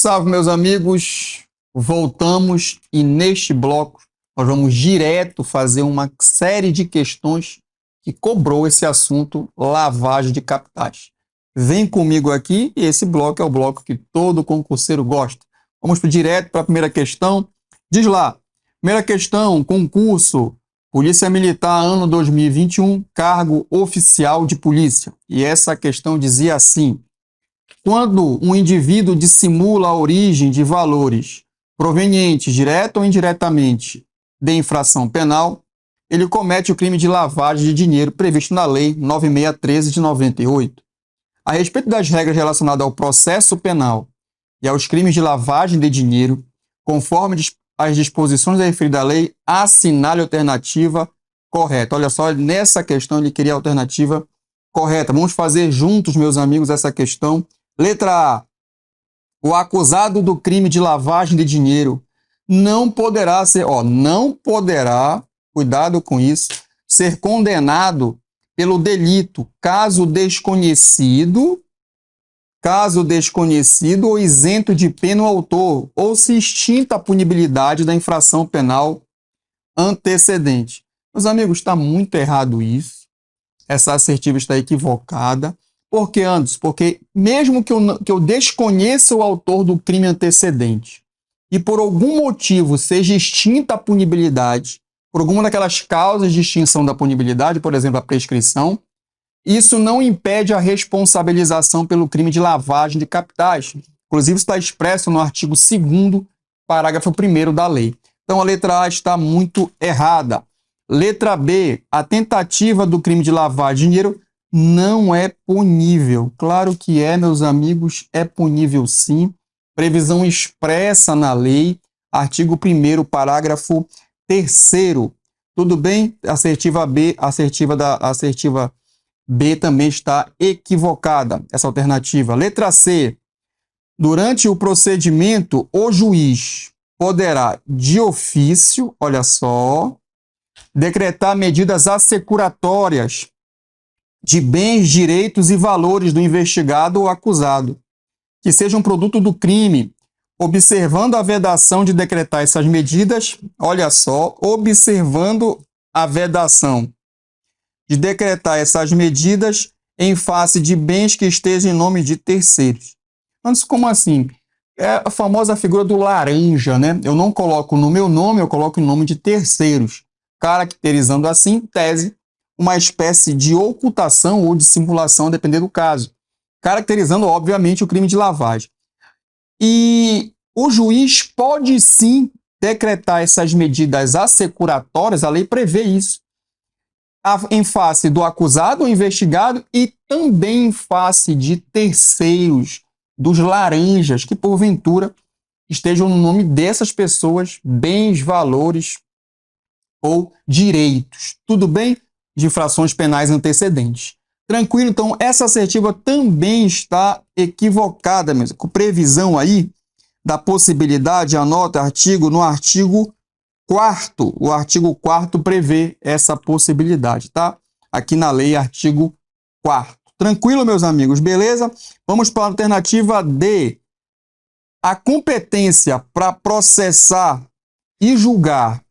Salve, meus amigos! Voltamos e neste bloco nós vamos direto fazer uma série de questões que cobrou esse assunto lavagem de capitais. Vem comigo aqui e esse bloco é o bloco que todo concurseiro gosta. Vamos direto para a primeira questão. Diz lá, primeira questão, concurso, Polícia Militar, ano 2021, cargo oficial de polícia. E essa questão dizia assim: quando um indivíduo dissimula a origem de valores provenientes, direta ou indiretamente, de infração penal, ele comete o crime de lavagem de dinheiro previsto na Lei 9613 de 98. A respeito das regras relacionadas ao processo penal e aos crimes de lavagem de dinheiro, conforme as disposições da referida lei, assinale a alternativa correta. Olha só, nessa questão ele queria a alternativa correta. Vamos fazer juntos, meus amigos, essa questão. Letra A. O acusado do crime de lavagem de dinheiro não poderá ser, cuidado com isso, ser condenado pelo delito, caso desconhecido ou isento de pena o autor, ou se extinta a punibilidade da infração penal antecedente. Meus amigos, está muito errado isso. Essa assertiva está equivocada. Por que, Anderson? Porque mesmo que eu desconheça o autor do crime antecedente e por algum motivo seja extinta a punibilidade, por alguma daquelas causas de extinção da punibilidade, por exemplo, a prescrição, isso não impede a responsabilização pelo crime de lavagem de capitais. Inclusive, isso está expresso no artigo 2º, parágrafo 1º da lei. Então, a letra A está muito errada. Letra B, a tentativa do crime de lavagem de dinheiro não é punível. Claro que é, meus amigos, é punível sim. Previsão expressa na lei, artigo 1º, parágrafo 3º. Tudo bem? Assertiva B, assertiva B também está equivocada, essa alternativa. Letra C. Durante o procedimento, o juiz poderá, de ofício, olha só, decretar medidas assecuratórias de bens, direitos e valores do investigado ou acusado, que sejam produto do crime, observando a vedação de decretar essas medidas, olha só, observando a vedação de decretar essas medidas em face de bens que estejam em nome de terceiros. Mas como assim? É a famosa figura do laranja, né? Eu não coloco no meu nome, eu coloco em nome de terceiros, caracterizando assim, em tese, uma espécie de ocultação ou de simulação, dependendo do caso, caracterizando, obviamente, o crime de lavagem. E o juiz pode sim decretar essas medidas assecuratórias, a lei prevê isso, em face do acusado ou investigado e também em face de terceiros, dos laranjas, que porventura estejam no nome dessas pessoas, bens, valores ou direitos. Tudo bem? De infrações penais antecedentes. Tranquilo? Então, essa assertiva também está equivocada, mesmo. Com previsão aí da possibilidade, anota no artigo 4º. O artigo 4º prevê essa possibilidade, tá? Aqui na lei, artigo 4º. Tranquilo, meus amigos? Beleza? Vamos para a alternativa D. A competência para processar e julgar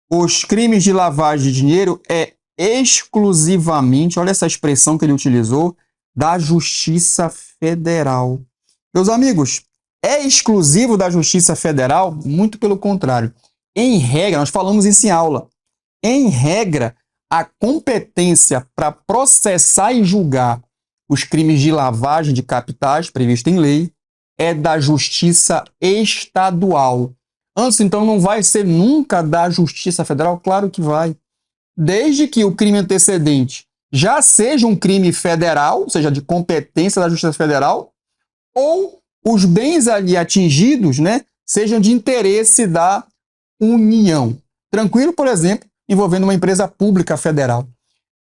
os crimes de lavagem de dinheiro é exclusivamente, olha essa expressão que ele utilizou, da Justiça Federal. Meus amigos, é exclusivo da Justiça Federal? Muito pelo contrário. Em regra, nós falamos isso em aula, em regra, a competência para processar e julgar os crimes de lavagem de capitais, previsto em lei, é da Justiça Estadual. Antes, então, não vai ser nunca da Justiça Federal? Claro que vai. Desde que o crime antecedente já seja um crime federal, ou seja, de competência da Justiça Federal, ou os bens ali atingidos, né, sejam de interesse da União. Tranquilo, por exemplo, envolvendo uma empresa pública federal.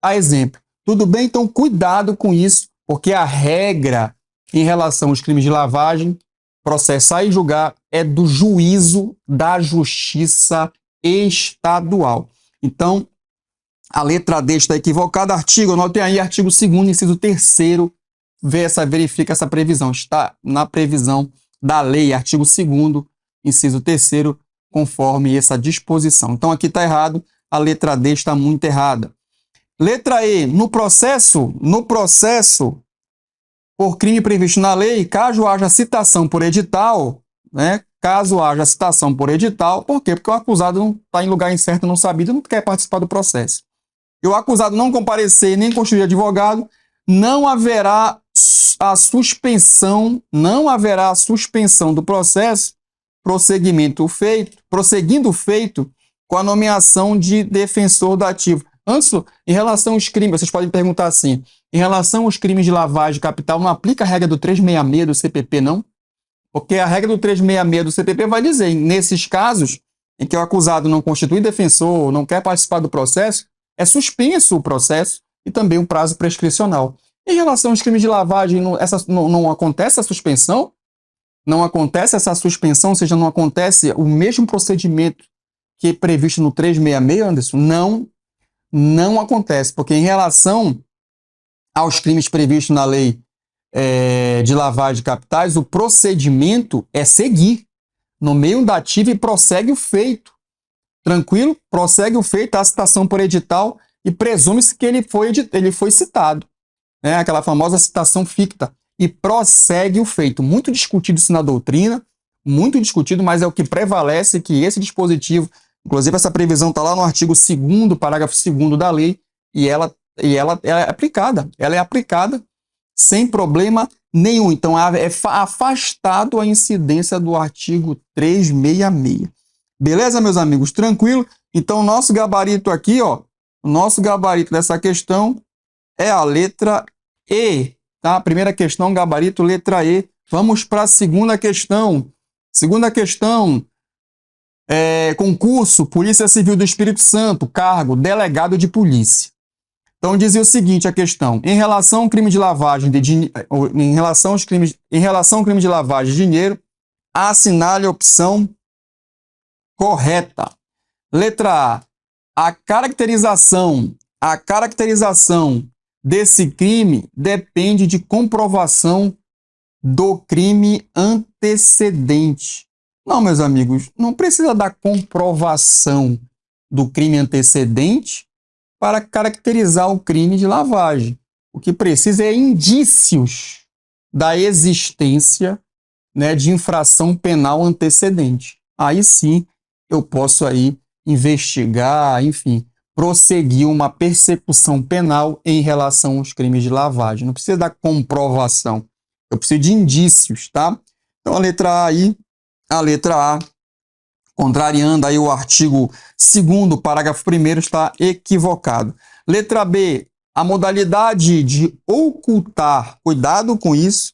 A exemplo. Tudo bem? Então, cuidado com isso, porque a regra em relação aos crimes de lavagem, processar e julgar é do juízo da Justiça Estadual. Então, a letra D está equivocada. Anotem aí, artigo 2º, inciso 3º, verifica essa previsão. Está na previsão da lei, artigo 2º, inciso 3º, conforme essa disposição. Então, aqui está errado, a letra D está muito errada. Letra E, no processo por crime previsto na lei, caso haja citação por edital, né? Caso haja citação por edital, por quê? Porque o acusado não está em lugar incerto, não sabido, não quer participar do processo. E o acusado não comparecer nem constituir advogado, não haverá a suspensão do processo, prosseguindo feito com a nomeação de defensor dativo. Antes, em relação aos crimes, vocês podem perguntar assim, em relação aos crimes de lavagem de capital, não aplica a regra do 366 do CPP, não? Porque a regra do 366 do CPP vai dizer, nesses casos em que o acusado não constitui defensor, não quer participar do processo, é suspenso o processo e também o prazo prescricional. Em relação aos crimes de lavagem, não acontece a suspensão? Não acontece essa suspensão, ou seja, não acontece o mesmo procedimento que é previsto no 366, Anderson? Não acontece, porque em relação aos crimes previstos na lei de lavagem de capitais, o procedimento é seguir, nomeia um dativo e prossegue o feito. Tranquilo? Prossegue o feito, a citação por edital e presume-se que ele foi citado. Né? Aquela famosa citação ficta. E prossegue o feito. Muito discutido isso na doutrina, muito discutido, mas é o que prevalece que esse dispositivo, inclusive essa previsão está lá no artigo 2º, parágrafo 2º da lei, e ela é aplicada. Ela é aplicada sem problema nenhum. Então, é afastado a incidência do artigo 366. Beleza, meus amigos? Tranquilo? Então, o nosso gabarito aqui, ó, o nosso gabarito dessa questão é a letra E, tá? Primeira questão, gabarito, letra E. Vamos para a segunda questão. Segunda questão, concurso, Polícia Civil do Espírito Santo, cargo, delegado de polícia. Então, dizia o seguinte a questão, em relação ao crime de lavagem de dinheiro, assinale a opção correta. Letra A. A caracterização desse crime depende de comprovação do crime antecedente. Não, meus amigos, não precisa da comprovação do crime antecedente para caracterizar o crime de lavagem. O que precisa é indícios da existência, né, de infração penal antecedente. Aí sim eu posso aí investigar, enfim, prosseguir uma persecução penal em relação aos crimes de lavagem. Não precisa da comprovação, eu preciso de indícios, tá? Então a letra A, contrariando aí o artigo 2º, parágrafo 1º, está equivocado. Letra B, a modalidade de ocultar, cuidado com isso,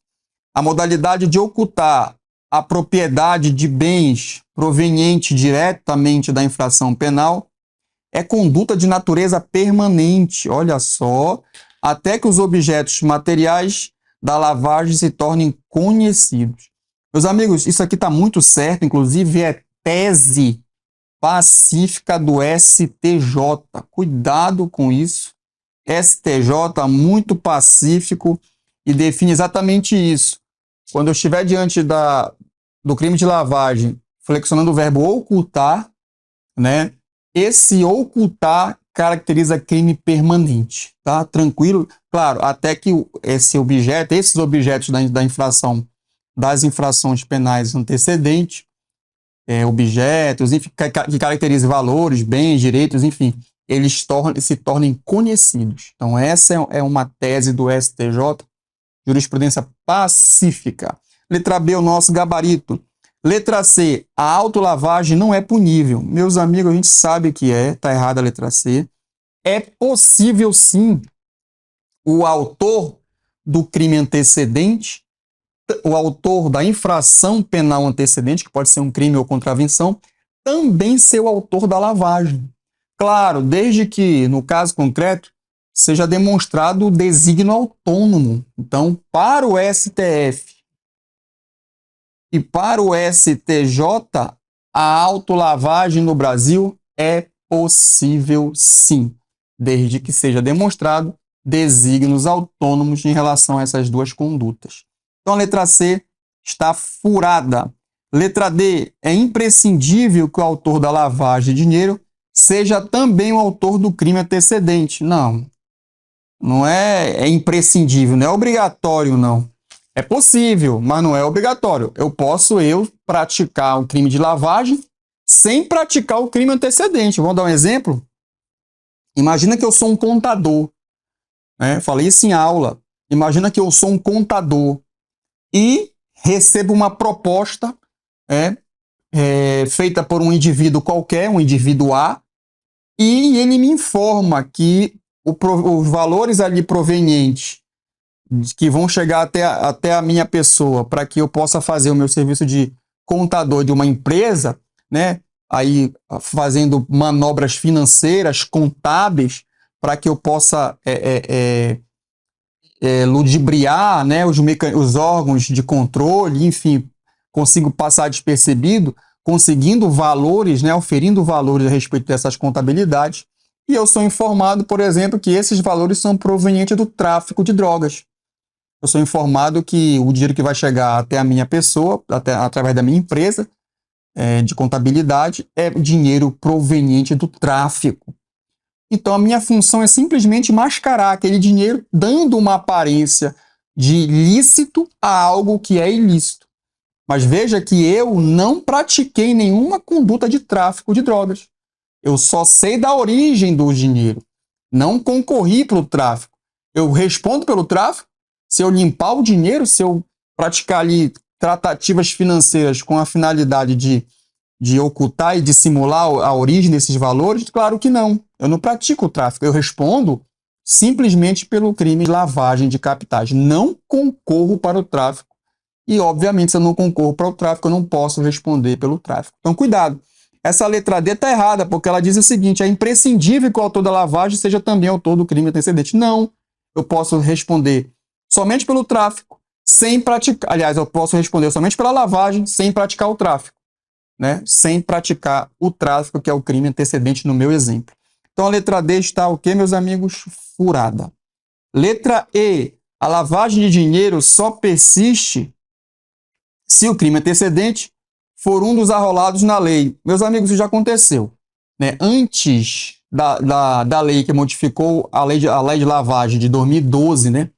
a modalidade de ocultar a propriedade de bens proveniente diretamente da infração penal é conduta de natureza permanente, olha só, até que os objetos materiais da lavagem se tornem conhecidos. Meus amigos, isso aqui está muito certo, inclusive é tese pacífica do STJ. Cuidado com isso. STJ muito pacífico e define exatamente isso. Quando eu estiver diante do crime de lavagem, flexionando o verbo ocultar, né? Esse ocultar caracteriza crime permanente, tá? Tranquilo? Claro, até que esses objetos da infração, das infrações penais antecedentes, objetos, enfim, que caracterizem valores, bens, direitos, enfim, eles se tornem conhecidos. Então, essa é uma tese do STJ, jurisprudência pacífica. Letra B, o nosso gabarito. Letra C, a autolavagem não é punível. Meus amigos, a gente sabe que tá errada a letra C. É possível, sim, o autor do crime antecedente, o autor da infração penal antecedente, que pode ser um crime ou contravenção, também ser o autor da lavagem. Claro, desde que, no caso concreto, seja demonstrado o desígnio autônomo. Então, para o STF e para o STJ, a autolavagem no Brasil é possível sim, desde que seja demonstrado desígnios autônomos em relação a essas duas condutas. Então, a letra C está furada. Letra D, é imprescindível que o autor da lavagem de dinheiro seja também o autor do crime antecedente. Não, não é imprescindível, não é obrigatório, não. É possível, mas não é obrigatório. Eu posso praticar o crime de lavagem sem praticar o crime antecedente. Vamos dar um exemplo? Imagina que eu sou um contador, né? Falei isso em aula. Imagina que eu sou um contador e recebo uma proposta feita por um indivíduo qualquer, um indivíduo A, e ele me informa que os valores ali provenientes que vão chegar até a minha pessoa para que eu possa fazer o meu serviço de contador de uma empresa, né? Aí fazendo manobras financeiras, contábeis, para que eu possa ludibriar, né, os órgãos de controle, enfim, consigo passar despercebido, conseguindo valores, né, oferindo valores a respeito dessas contabilidades, e eu sou informado, por exemplo, que esses valores são provenientes do tráfico de drogas. Eu sou informado que o dinheiro que vai chegar até a minha pessoa, através da minha empresa de contabilidade, é dinheiro proveniente do tráfico. Então, a minha função é simplesmente mascarar aquele dinheiro, dando uma aparência de lícito a algo que é ilícito. Mas veja que eu não pratiquei nenhuma conduta de tráfico de drogas. Eu só sei da origem do dinheiro. Não concorri para o tráfico. Eu respondo pelo tráfico se eu limpar o dinheiro, se eu praticar ali tratativas financeiras com a finalidade de ocultar e dissimular a origem desses valores? Claro que não. Eu não pratico o tráfico. Eu respondo simplesmente pelo crime de lavagem de capitais. Não concorro para o tráfico. E, obviamente, se eu não concorro para o tráfico, eu não posso responder pelo tráfico. Então, cuidado. Essa letra D está errada, porque ela diz o seguinte: é imprescindível que o autor da lavagem seja também autor do crime antecedente. Não. Eu posso responder somente pelo tráfico, sem praticar. Aliás, eu posso responder somente pela lavagem, sem praticar o tráfico. Né? Sem praticar o tráfico, que é o crime antecedente no meu exemplo. Então, a letra D está o quê, meus amigos? Furada. Letra E. A lavagem de dinheiro só persiste se o crime antecedente for um dos arrolados na lei. Meus amigos, isso já aconteceu. Né? Antes da lei que modificou a lei de lavagem de 2012, né?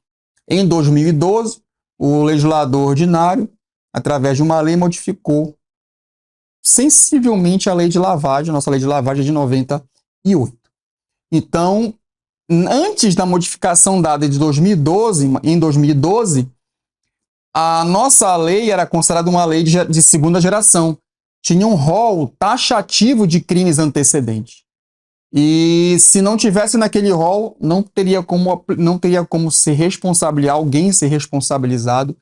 Em 2012, o legislador ordinário, através de uma lei, modificou sensivelmente a lei de lavagem, a nossa lei de lavagem é de 98. Então, antes da modificação dada de 2012, em 2012, a nossa lei era considerada uma lei de segunda geração. Tinha um rol taxativo de crimes antecedentes. E se não tivesse naquele rol, não teria como alguém ser responsabilizado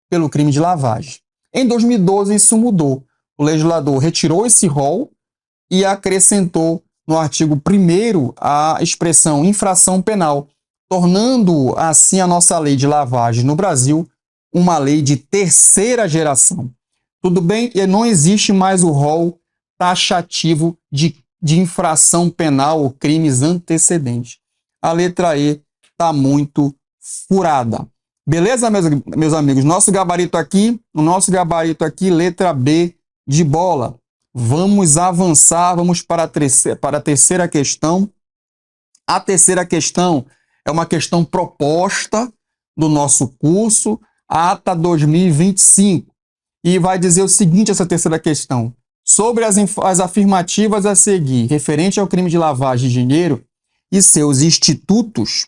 pelo crime de lavagem. Em 2012, isso mudou. O legislador retirou esse rol e acrescentou no artigo 1º a expressão infração penal, tornando assim a nossa lei de lavagem no Brasil uma lei de terceira geração. Tudo bem? E não existe mais o rol taxativo de infração penal ou crimes antecedentes. A letra E está muito furada. Beleza, meus amigos? O nosso gabarito aqui, letra B de bola. Vamos avançar, vamos para a terceira questão. A terceira questão é uma questão proposta do nosso curso, ATA 2025. E vai dizer o seguinte, essa terceira questão: sobre as afirmativas a seguir, referente ao crime de lavagem de dinheiro e seus institutos,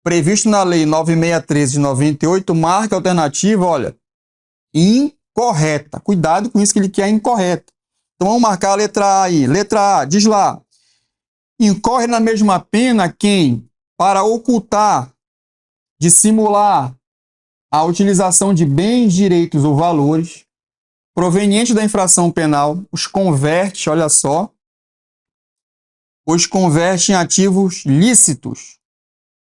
previsto na Lei 9613 de 98, marca a alternativa, olha, incorreta. Cuidado com isso que ele quer incorreta. Então vamos marcar a letra A aí. Letra A, diz lá: incorre na mesma pena quem, para ocultar, dissimular a utilização de bens, direitos ou valores provenientes da infração penal, os converte, olha só, os converte em ativos lícitos.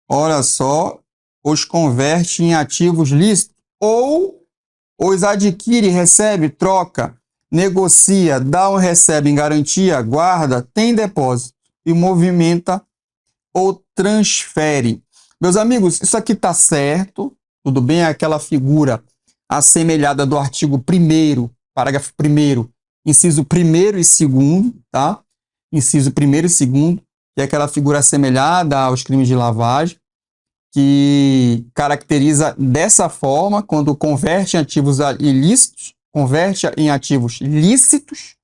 Olha só, os converte em ativos lícitos, ou os adquire, recebe, troca, negocia, dá ou recebe em garantia, guarda, tem depósito e movimenta ou transfere. Meus amigos, isso aqui está certo, tudo bem? É aquela figura assemelhada do artigo 1º, parágrafo 1º, inciso 1º e 2º, tá? Inciso 1º e 2º, que é aquela figura assemelhada aos crimes de lavagem, que caracteriza dessa forma quando converte em ativos ilícitos, converte em ativos lícitos,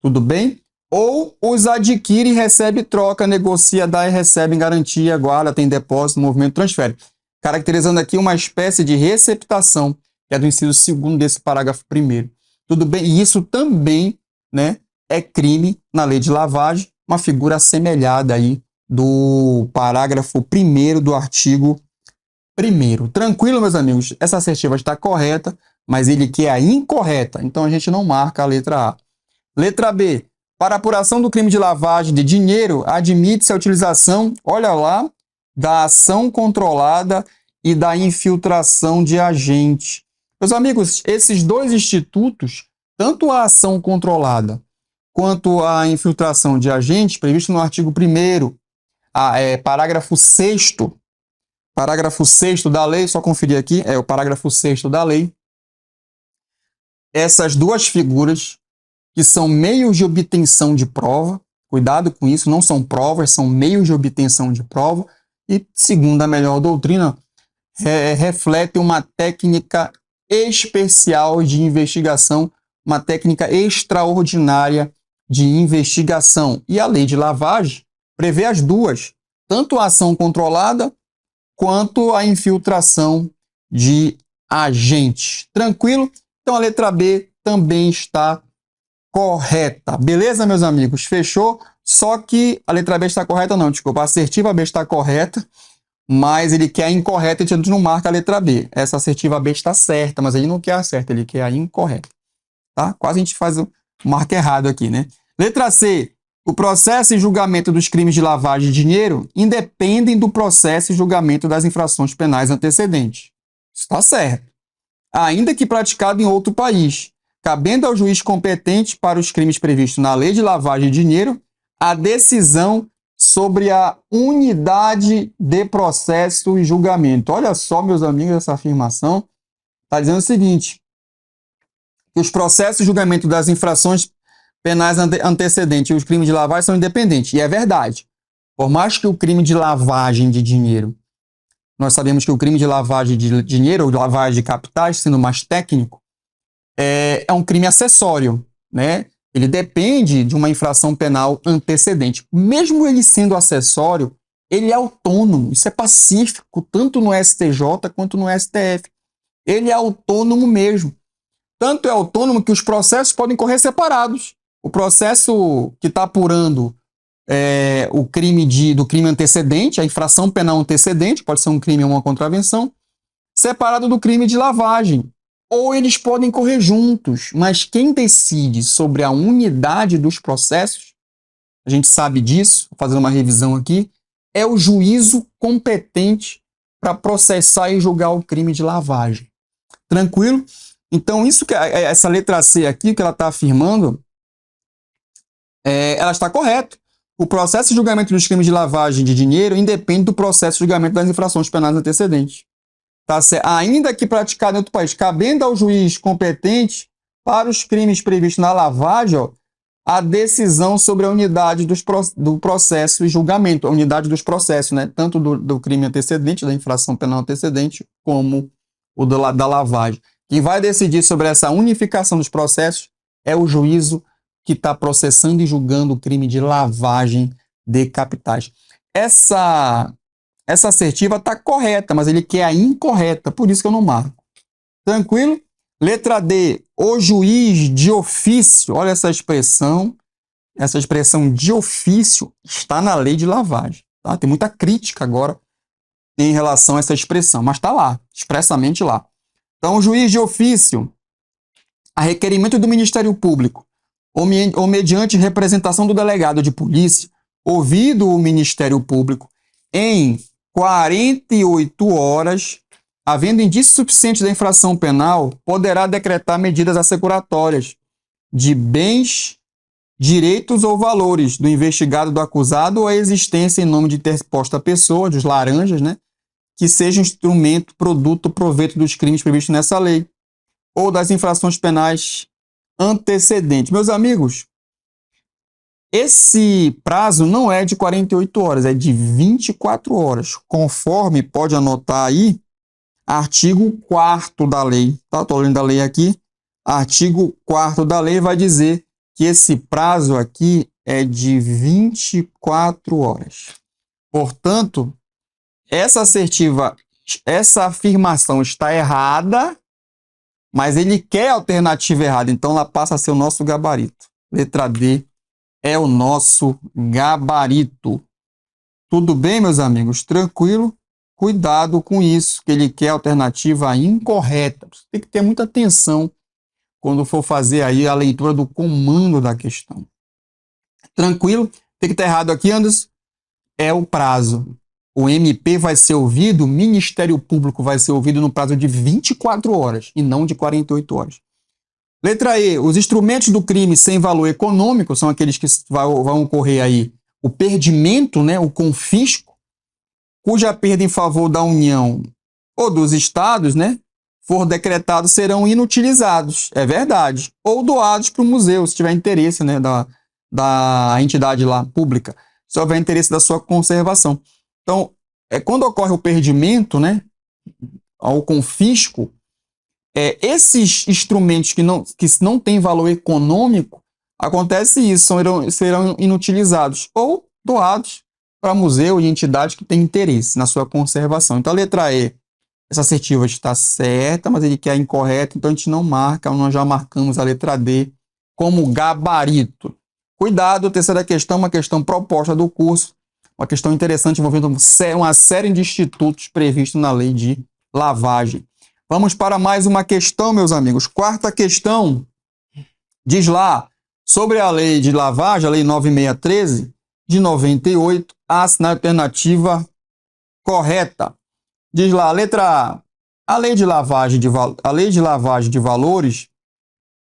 tudo bem? Ou os adquire, recebe, troca, negocia, dá e recebe em garantia, guarda, tem depósito, movimento, transfere. Caracterizando aqui uma espécie de receptação, que é do inciso 2º desse parágrafo 1º. Tudo bem? E isso também, né, é crime na lei de lavagem, uma figura assemelhada aí do parágrafo 1º do artigo 1º. Tranquilo, meus amigos? Essa assertiva está correta, mas ele quer a incorreta, então a gente não marca a letra A. Letra B. Para apuração do crime de lavagem de dinheiro, admite-se a utilização, olha lá, da ação controlada e da infiltração de agente. Meus amigos, esses dois institutos, tanto a ação controlada quanto a infiltração de agente, previsto no artigo 1º, parágrafo 6º, parágrafo 6º da lei, só conferir aqui, é o parágrafo 6º da lei. Essas duas figuras, que são meios de obtenção de prova, cuidado com isso, não são provas, são meios de obtenção de prova, e, segundo a melhor doutrina, refletem uma técnica especial de investigação, uma técnica extraordinária de investigação. E a lei de lavagem prevê as duas, tanto a ação controlada quanto a infiltração de agentes. Tranquilo? Então a letra B também está correta. Beleza, meus amigos? Fechou? Só que a letra B está correta, não, desculpa. A assertiva B está correta, mas ele quer a incorreta e a gente não marca a letra B. Essa assertiva B está certa, mas ele não quer a certa, ele quer a incorreta. Tá? Quase a gente faz o marco errado aqui, né? Letra C. O processo e julgamento dos crimes de lavagem de dinheiro independem do processo e julgamento das infrações penais antecedentes. Isso está certo. Ainda que praticado em outro país, cabendo ao juiz competente para os crimes previstos na lei de lavagem de dinheiro a decisão sobre a unidade de processo e julgamento. Olha só, meus amigos, essa afirmação está dizendo o seguinte, que os processos e julgamento das infrações penais antecedentes e os crimes de lavagem são independentes. E é verdade. Por mais que o crime de lavagem de dinheiro, nós sabemos que o crime de lavagem de dinheiro ou lavagem de capitais, sendo mais técnico, é um crime acessório, né? Ele depende de uma infração penal antecedente. Mesmo ele sendo acessório, ele é autônomo. Isso é pacífico, tanto no STJ quanto no STF. Ele é autônomo mesmo. Tanto é autônomo que os processos podem correr separados. O processo que está apurando o crime do crime antecedente, a infração penal antecedente, pode ser um crime ou uma contravenção, separado do crime de lavagem. Ou eles podem correr juntos, mas quem decide sobre a unidade dos processos, a gente sabe disso, vou fazer uma revisão aqui, é o juízo competente para processar e julgar o crime de lavagem. Tranquilo? Então, isso que essa letra C aqui, que ela está afirmando, ela está correta. O processo de julgamento dos crimes de lavagem de dinheiro independe do processo de julgamento das infrações penais antecedentes. Tá certo? Ainda que praticado em outro país, cabendo ao juiz competente para os crimes previstos na lavagem, a decisão sobre a unidade do processo e julgamento, a unidade dos processos, né? Tanto do crime antecedente, da infração penal antecedente, como o da lavagem. Quem vai decidir sobre essa unificação dos processos é o juízo que está processando e julgando o crime de lavagem de capitais. Essa assertiva está correta, mas ele quer a incorreta, por isso que eu não marco. Tranquilo? Letra D, o juiz de ofício, olha essa expressão de ofício está na lei de lavagem. Tá? Tem muita crítica agora em relação a essa expressão, mas está lá, expressamente lá. Então, o juiz de ofício, a requerimento do Ministério Público, ou mediante representação do delegado de polícia, ouvido o Ministério Público, em 48 horas, havendo indícios suficientes da infração penal, poderá decretar medidas assecuratórias de bens, direitos ou valores do investigado, do acusado, ou a existência em nome de interposta pessoa, dos laranjas, né, que seja instrumento, produto ou proveito dos crimes previstos nessa lei, ou das infrações penais antecedentes. Meus amigos, esse prazo não é de 48 horas, é de 24 horas, conforme pode anotar aí, artigo 4º da lei, tá? Estou lendo a lei aqui, artigo 4º da lei vai dizer que esse prazo aqui é de 24 horas. Portanto, essa afirmação está errada, mas ele quer a alternativa errada, então ela passa a ser o nosso gabarito. Letra D é o nosso gabarito. Tudo bem, meus amigos? Tranquilo? Cuidado com isso, que ele quer a alternativa incorreta. Você tem que ter muita atenção quando for fazer aí a leitura do comando da questão. Tranquilo? Tem que estar errado aqui, Anderson. É o prazo. O MP vai ser ouvido, o Ministério Público vai ser ouvido no prazo de 24 horas e não de 48 horas. Letra E. Os instrumentos do crime sem valor econômico são aqueles que vão ocorrer aí. O perdimento, né, o confisco, cuja perda em favor da União ou dos Estados, né, for decretado, serão inutilizados. É verdade. Ou doados para o museu, se tiver interesse, né, da entidade lá pública, se houver interesse da sua conservação. Então, quando ocorre o perdimento, né, ao confisco, esses instrumentos que não têm valor econômico, acontece isso, serão inutilizados ou doados para museu e entidade que tem interesse na sua conservação. Então, a letra E, essa assertiva está certa, mas ele quer incorreta, então a gente não marca, nós já marcamos a letra D como gabarito. Cuidado, terceira questão, uma questão proposta do curso, uma questão interessante envolvendo uma série de institutos previstos na lei de lavagem. Vamos para mais uma questão, meus amigos. Quarta questão diz lá sobre a lei de lavagem, a lei 9613 de 98, a alternativa correta. Diz lá, a letra A, a lei de lavagem de valores,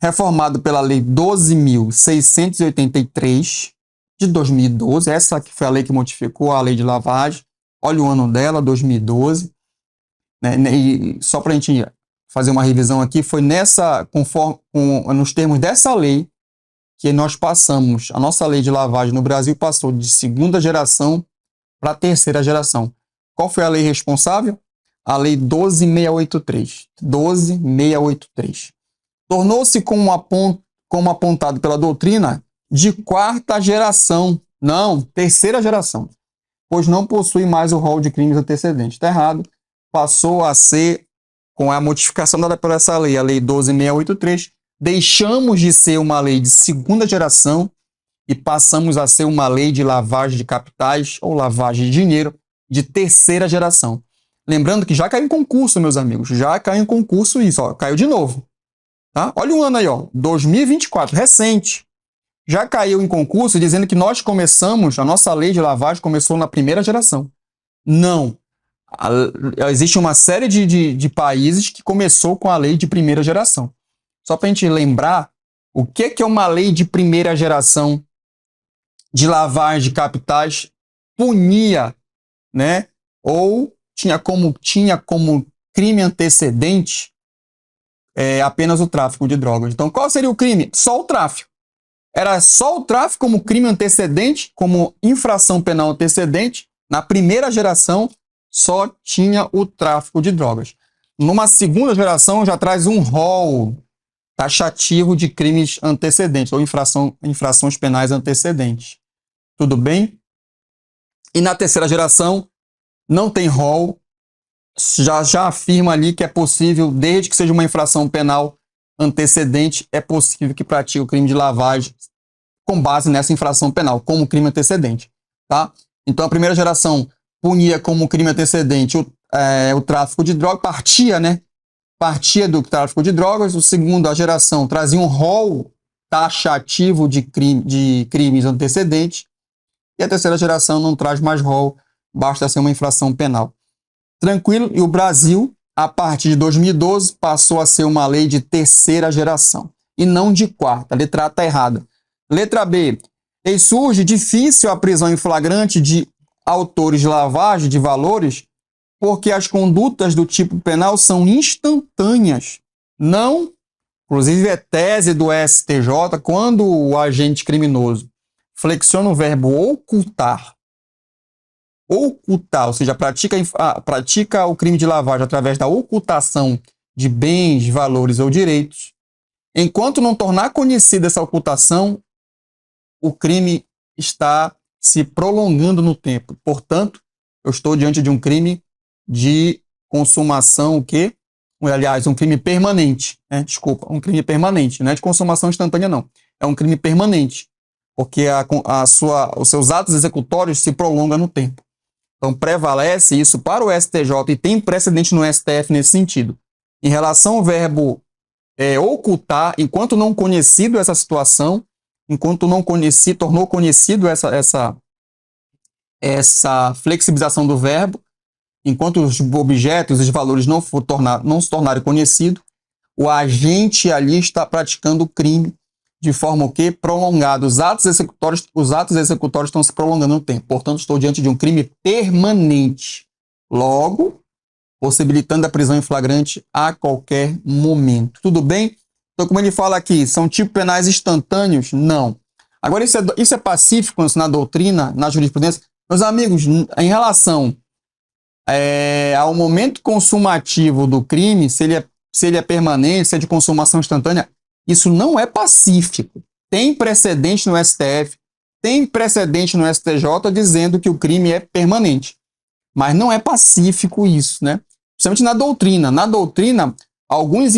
reformada pela lei 12.683 de 2012, essa que foi a lei que modificou a lei de lavagem, olha o ano dela, 2012, né? E só para a gente fazer uma revisão aqui, foi nos termos dessa lei que nós passamos, a nossa lei de lavagem no Brasil passou de segunda geração para terceira geração. Qual foi a lei responsável? A lei 12.683. 12.683. Tornou-se, como apontado pela doutrina, de quarta geração, não, terceira geração, pois não possui mais o rol de crimes antecedentes. Está errado. Passou a ser, com a modificação dada por essa lei, a lei 12.683, deixamos de ser uma lei de segunda geração e passamos a ser uma lei de lavagem de capitais ou lavagem de dinheiro de terceira geração. Lembrando que já caiu em concurso, meus amigos, já caiu em concurso isso, ó, caiu de novo. Tá? Olha o ano aí, ó, 2024, recente. Já caiu em concurso dizendo que nós começamos, a nossa lei de lavagem começou na primeira geração. Não. Existe uma série de países que começou com a lei de primeira geração. Só para a gente lembrar, o que é uma lei de primeira geração de lavagem de capitais punia, né? Ou tinha como crime antecedente apenas o tráfico de drogas. Então, qual seria o crime? Só o tráfico. Era só o tráfico como crime antecedente, como infração penal antecedente. Na primeira geração, só tinha o tráfico de drogas. Numa segunda geração, já traz um rol taxativo de crimes antecedentes, ou infrações penais antecedentes. Tudo bem? E na terceira geração, não tem rol, já afirma ali que é possível, desde que seja uma infração penal antecedente, é possível que pratique o crime de lavagem com base nessa infração penal, como crime antecedente. Tá? Então, a primeira geração punia como crime antecedente o tráfico de drogas, partia do tráfico de drogas. O segundo, a geração, trazia um rol taxativo de crimes antecedentes. E a terceira geração não traz mais rol, basta ser uma infração penal. Tranquilo? E o Brasil, a partir de 2012, passou a ser uma lei de terceira geração, e não de quarta. A letra A está errada. Letra B. E surge difícil a prisão em flagrante de autores de lavagem de valores, porque as condutas do tipo penal são instantâneas, não Inclusive, é tese do STJ, quando o agente criminoso flexiona o verbo ocultar, ou seja, pratica o crime de lavagem através da ocultação de bens, valores ou direitos, enquanto não tornar conhecida essa ocultação, o crime está se prolongando no tempo. Portanto, eu estou diante de um crime de consumação, o quê? Aliás, um crime permanente, né? Desculpa, um crime permanente, não é de consumação instantânea, não. É um crime permanente, porque os seus atos executórios se prolongam no tempo. Então, prevalece isso para o STJ e tem precedente no STF nesse sentido. Em relação ao verbo ocultar, enquanto não conhecido essa situação, enquanto não conhecido, tornou conhecido essa flexibilização do verbo, enquanto os objetos, os valores não se tornarem conhecidos, o agente ali está praticando o crime de forma o quê? Prolongada. Os atos executórios estão se prolongando no tempo. Portanto, estou diante de um crime permanente. Logo, possibilitando a prisão em flagrante a qualquer momento. Tudo bem? Então, como ele fala aqui, são tipos penais instantâneos? Não. Agora, isso é pacífico na doutrina, na jurisprudência? Meus amigos, em relação ao momento consumativo do crime, se ele é permanente, se é de consumação instantânea, isso não é pacífico. Tem precedente no STF, tem precedente no STJ dizendo que o crime é permanente. Mas não é pacífico isso, né? Principalmente na doutrina. Na doutrina, alguns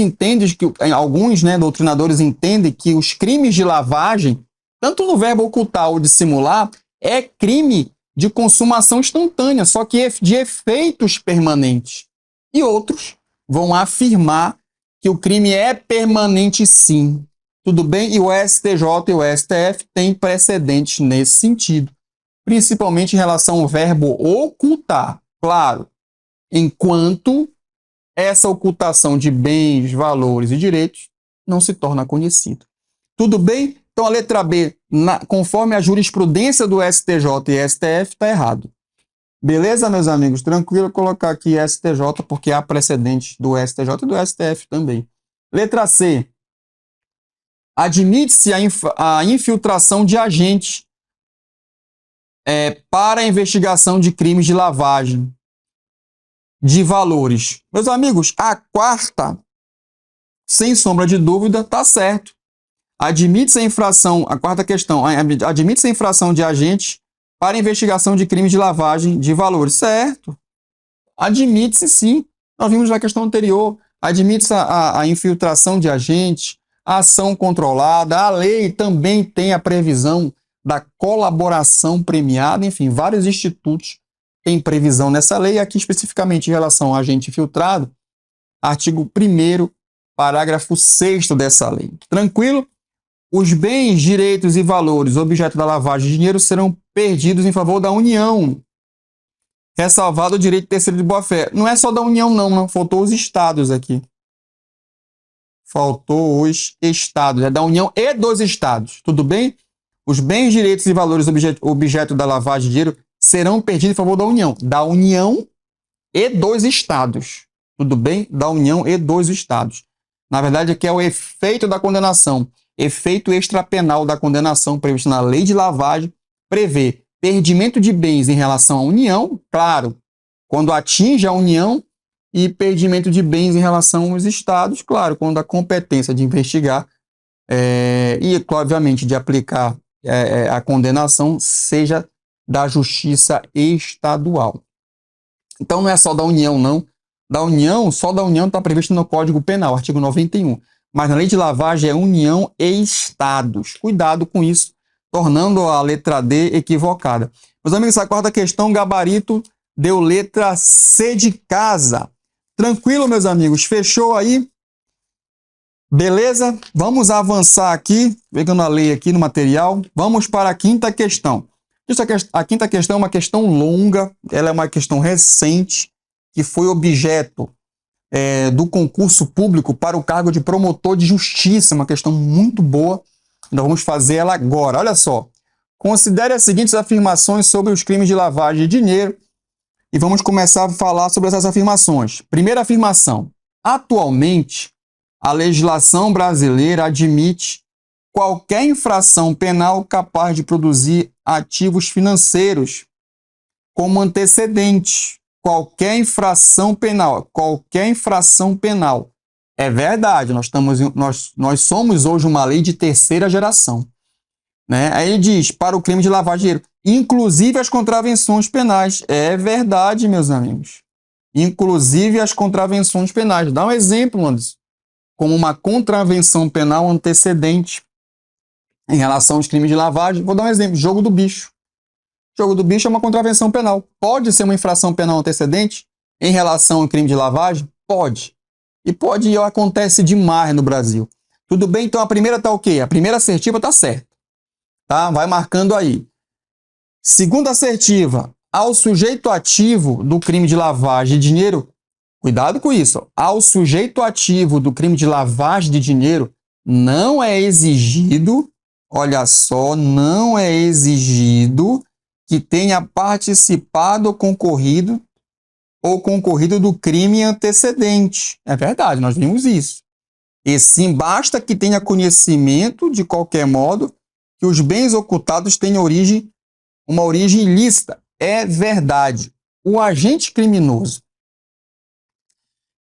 doutrinadores entendem que os crimes de lavagem, tanto no verbo ocultar ou dissimular, é crime de consumação instantânea, só que de efeitos permanentes. E outros vão afirmar que o crime é permanente sim. Tudo bem? E o STJ e o STF têm precedentes nesse sentido, principalmente em relação ao verbo ocultar. Claro, enquanto essa ocultação de bens, valores e direitos não se torna conhecida. Tudo bem? Então a letra B, conforme a jurisprudência do STJ e STF, está errado. Beleza, meus amigos? Tranquilo colocar aqui STJ, porque há precedentes do STJ e do STF também. Letra C. Admite-se a infiltração de agentes para a investigação de crimes de lavagem de valores. Meus amigos, a quarta, sem sombra de dúvida, está certo. Admite-se a infração, a quarta questão, admite-se a infração de agentes para investigação de crimes de lavagem de valores. Certo. Admite-se sim. Nós vimos na questão anterior. Admite-se a infiltração de agentes, a ação controlada. A lei também tem a previsão da colaboração premiada. Enfim, vários institutos têm previsão nessa lei. Aqui especificamente em relação ao agente infiltrado, artigo 1º, parágrafo 6º dessa lei. Tranquilo? Os bens, direitos e valores objeto da lavagem de dinheiro serão perdidos em favor da União, ressalvado o direito terceiro de boa-fé. Não é só da União, não. Faltou os estados aqui. Faltou os estados. É da União e dos estados. Tudo bem? Os bens, direitos e valores objeto da lavagem de dinheiro serão perdidos em favor da União. Da União e dos estados. Tudo bem? Da União e dos estados. Na verdade, aqui é o efeito da condenação. Efeito extrapenal da condenação previsto na lei de lavagem prevê perdimento de bens em relação à União, claro, quando atinge a União, e perdimento de bens em relação aos estados, claro, quando a competência de investigar e, obviamente, de aplicar a condenação seja da justiça estadual. Então, não é só da União, não. Só da União está previsto no Código Penal, artigo 91. Mas na lei de lavagem é União e Estados. Cuidado com isso, tornando a letra D equivocada. Meus amigos, essa quarta questão, gabarito, deu letra C de casa. Tranquilo, meus amigos? Fechou aí? Beleza? Vamos avançar aqui, pegando a lei aqui no material. Vamos para a quinta questão. A quinta questão é uma questão longa, ela é uma questão recente, que foi objeto do concurso público para o cargo de promotor de justiça, uma questão muito boa. Nós vamos fazer ela agora. Olha só. Considere as seguintes afirmações sobre os crimes de lavagem de dinheiro e vamos começar a falar sobre essas afirmações. Primeira afirmação. Atualmente, a legislação brasileira admite qualquer infração penal capaz de produzir ativos financeiros como antecedente. Qualquer infração penal. É verdade, nós somos hoje uma lei de terceira geração. Né? Aí ele diz, para o crime de lavagem de dinheiro, inclusive as contravenções penais. É verdade, meus amigos. Inclusive as contravenções penais. Dá um exemplo, Anderson, como uma contravenção penal antecedente em relação aos crimes de lavagem. Vou dar um exemplo, jogo do bicho. Jogo do bicho é uma contravenção penal. Pode ser uma infração penal antecedente em relação ao crime de lavagem? Pode. E acontece demais no Brasil. Tudo bem? Então a primeira tá o quê? A primeira assertiva tá certa. Tá? Vai marcando aí. Segunda assertiva, ao sujeito ativo do crime de lavagem de dinheiro, cuidado com isso, ao sujeito ativo do crime de lavagem de dinheiro não é exigido, olha só, não é exigido que tenha participado ou concorrido do crime antecedente. É verdade, nós vimos isso. E sim, basta que tenha conhecimento, de qualquer modo, que os bens ocultados têm uma origem ilícita. É verdade. O agente criminoso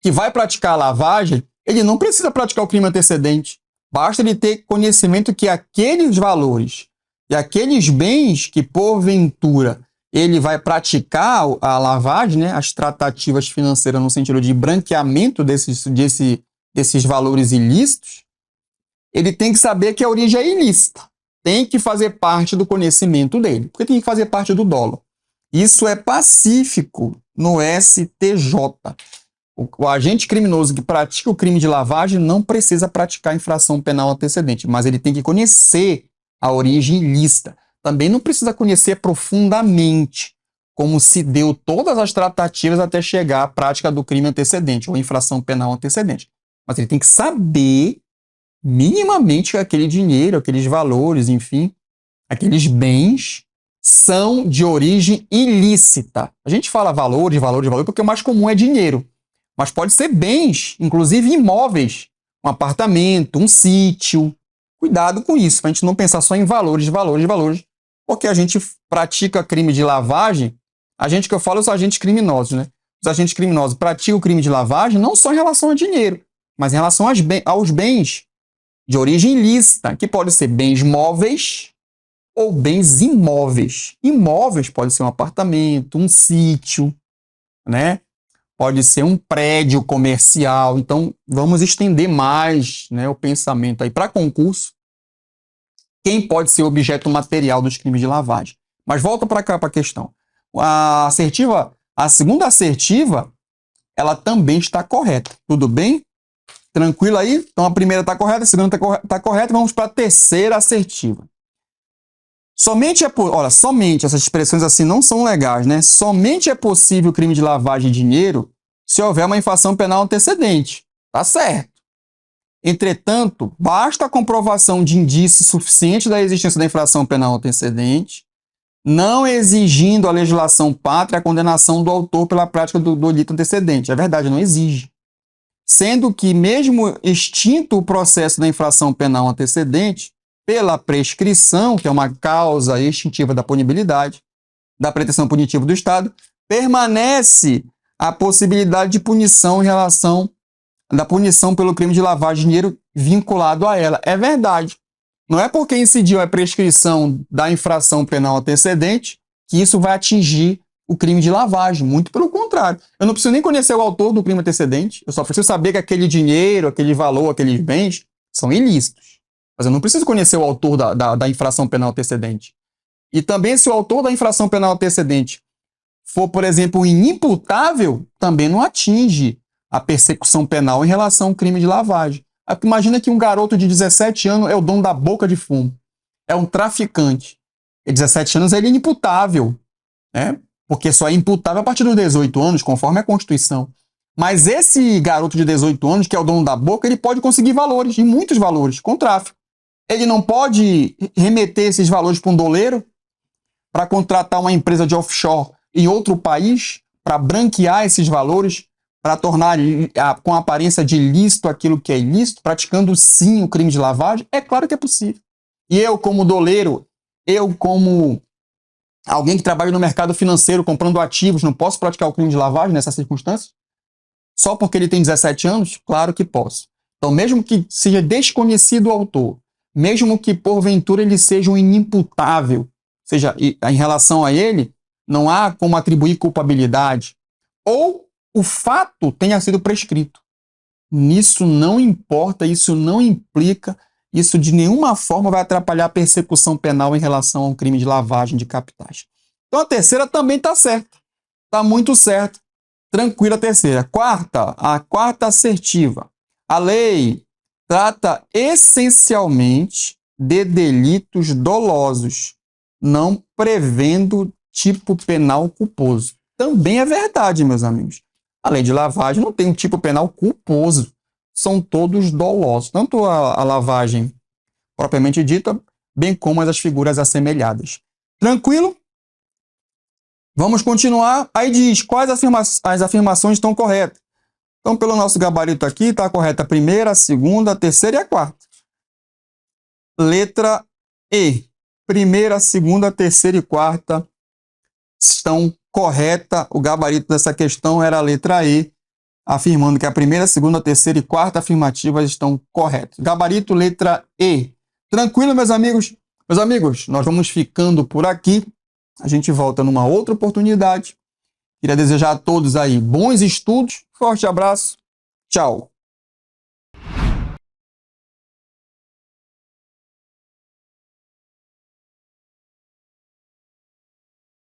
que vai praticar a lavagem, ele não precisa praticar o crime antecedente. Basta ele ter conhecimento que aqueles valores e aqueles bens que, porventura, ele vai praticar a lavagem, né, as tratativas financeiras no sentido de branqueamento desses valores ilícitos, ele tem que saber que a origem é ilícita. Tem que fazer parte do conhecimento dele, porque tem que fazer parte do dolo. Isso é pacífico no STJ. O agente criminoso que pratica o crime de lavagem não precisa praticar infração penal antecedente, mas ele tem que conhecer a origem ilícita. Também não precisa conhecer profundamente como se deu todas as tratativas até chegar à prática do crime antecedente ou infração penal antecedente. Mas ele tem que saber minimamente que aquele dinheiro, aqueles valores, enfim, aqueles bens são de origem ilícita. A gente fala valor, porque o mais comum é dinheiro. Mas pode ser bens, inclusive imóveis, um apartamento, um sítio. Cuidado com isso, para a gente não pensar só em valores, porque a gente pratica crime de lavagem, que eu falo os agentes criminosos, né? Os agentes criminosos praticam o crime de lavagem não só em relação a dinheiro, mas em relação aos bens de origem ilícita, que podem ser bens móveis ou bens imóveis. Imóveis pode ser um apartamento, um sítio, né? Pode ser um prédio comercial. Então, vamos estender mais, né, o pensamento aí para concurso. Quem pode ser objeto material dos crimes de lavagem? Mas volta para cá para a questão. A segunda assertiva, ela também está correta. Tudo bem? Tranquilo aí? Então a primeira está correta, a segunda está correta. Vamos para a terceira assertiva. Somente essas expressões assim não são legais, né? Somente é possível o crime de lavagem de dinheiro se houver uma infração penal antecedente. Tá certo. Entretanto, basta a comprovação de indício suficiente da existência da infração penal antecedente, não exigindo a legislação pátria a condenação do autor pela prática do delito antecedente. É verdade, não exige. Sendo que, mesmo extinto o processo da infração penal antecedente, pela prescrição, que é uma causa extintiva da punibilidade, da pretensão punitiva do Estado, permanece a possibilidade de punição em relação da punição pelo crime de lavagem de dinheiro vinculado a ela. É verdade. Não é porque incidiu a prescrição da infração penal antecedente que isso vai atingir o crime de lavagem. Muito pelo contrário. Eu não preciso nem conhecer o autor do crime antecedente, eu só preciso saber que aquele dinheiro, aquele valor, aqueles bens são ilícitos. Mas eu não preciso conhecer o autor da infração penal antecedente. E também, se o autor da infração penal antecedente for, por exemplo, inimputável, também não atinge a persecução penal em relação ao crime de lavagem. Imagina que um garoto de 17 anos é o dono da boca de fumo. É um traficante. E 17 anos ele é inimputável, né? Porque só é imputável a partir dos 18 anos, conforme a Constituição. Mas esse garoto de 18 anos, que é o dono da boca, ele pode conseguir valores, e muitos valores, com tráfico. Ele não pode remeter esses valores para um doleiro para contratar uma empresa de offshore em outro país para branquear esses valores para tornar com aparência de ilícito aquilo que é ilícito, praticando sim o crime de lavagem? É claro que é possível. E eu, como doleiro, eu, como alguém que trabalha no mercado financeiro comprando ativos, não posso praticar o crime de lavagem nessas circunstâncias? Só porque ele tem 17 anos? Claro que posso. Então, mesmo que seja desconhecido o autor, mesmo que porventura ele seja um inimputável, seja, em relação a ele, não há como atribuir culpabilidade, ou o fato tenha sido prescrito. Nisso não importa, isso não implica, isso de nenhuma forma vai atrapalhar a persecução penal em relação ao crime de lavagem de capitais. Então a terceira também está certa, está muito certa. Tranquila a terceira. A quarta assertiva. A lei trata essencialmente de delitos dolosos, não prevendo tipo penal culposo. Também é verdade, meus amigos. A lei de lavagem não tem um tipo penal culposo. São todos dolosos. Tanto a lavagem propriamente dita, bem como as figuras assemelhadas. Tranquilo? Vamos continuar. Aí diz quais as afirmações estão corretas. Então, pelo nosso gabarito aqui, está correta a primeira, a segunda, a terceira e a quarta. Letra E. Primeira, segunda, terceira e quarta estão corretas. O gabarito dessa questão era a letra E, afirmando que a primeira, segunda, terceira e quarta afirmativas estão corretas. Gabarito letra E. Tranquilo, meus amigos? Meus amigos, nós vamos ficando por aqui. A gente volta numa outra oportunidade. Queria desejar a todos aí bons estudos. Forte abraço. Tchau.